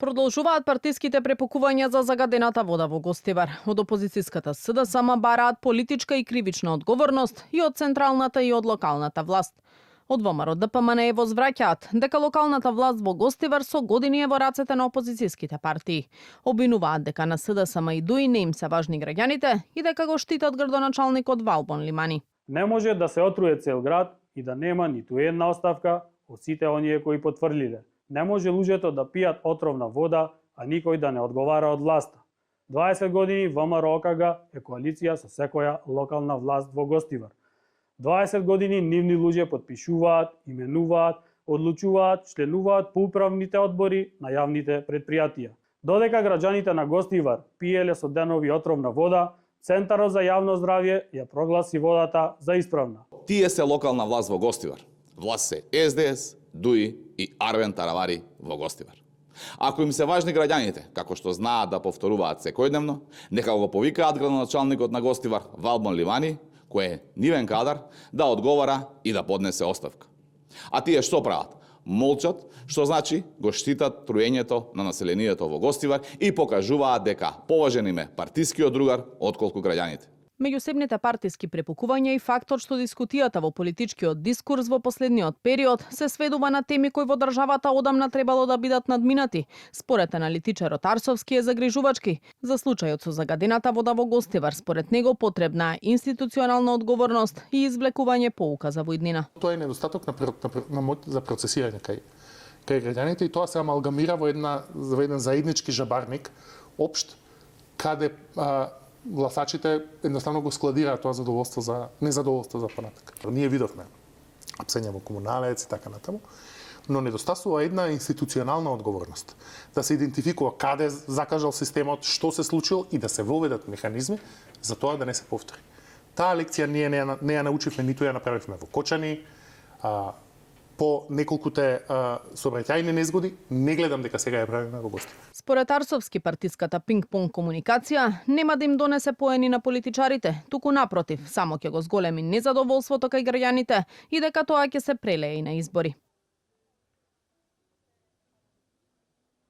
Продолжуваат партиските препукувања за загадената вода во Гостивар. Од опозицијската СДСМ бараат политичка и кривична одговорност и од централната и од локалната власт. Од ВМРО ДПМН е возвраќаат дека локалната власт во Гостивар со години е во рацете на опозицијските партии. Обвинуваат дека на СДСМ и ДУИ не им се важни граѓаните и дека го штитат градоначалникот Валбон Лимани. Не може да се отруе цел град и да нема ниту една оставка од сите оние кои потврлиле. Не може луѓето да пијат отровна вода, а никој да не одговара од власта. 20 години ВМРО ОКГ е коалиција со секоја локална власт во Гостивар. 20 години нивни луѓе потпишуваат, именуваат, одлучуваат, членуваат по управните одбори на јавните предпријатија. Додека граѓаните на Гостивар пиеле со денови отровна вода, Центарот за јавно здравје ја прогласи водата за исправна. Тие се локална власт во Гостивар. Власт се СДС, ДУИ и Арвен Таравари во Гостивар. Ако им се важни граѓаните, како што знаат да повторуваат секојдневно, нека го повикаат градоначалникот на Гостивар Валбон Ливани, кој е нивен кадар, да одговара и да поднесе оставка. А тие што прават? Молчат, што значи го штитат труењето на населението во Гостивар и покажуваат дека поважен им е партискиот другар отколку граѓаните. Меѓусебните партиски препукувања и фактор што дискутијата во политичкиот дискурс во последниот период се сведува на теми кои во државата одамна требало да бидат надминати. Според аналитичарот Арсовски е загрижувачки. За случајот со загадената вода во Гостивар, според него потребна е институционална одговорност и извлекување поука за во иднина. Тоа е недостаток на моќ за процесирање кај граѓаните и тоа се амалгамира во еден заеднички жабарник, општ, каде гласачите едноставно го складираат тоа незадоволство за понатак. Ние видовме апсење во комуналец и така натаму, но недостасува една институционална одговорност. Да се идентификува каде закажал системот, што се случило и да се воведат механизми за тоа да не се повтори. Таа лекција ние не ја научивме, ниту ја направивме во Кочани, по неколкуте сообраќајни незгоди, не гледам дека сега ја правиме во Гостивар. Според Арсовски, партиската пинг-понг комуникација нема да им донесе поени на политичарите, туку напротив, само ќе го зголеми незадоволството кај граѓаните и дека тоа ќе се прелее и на избори.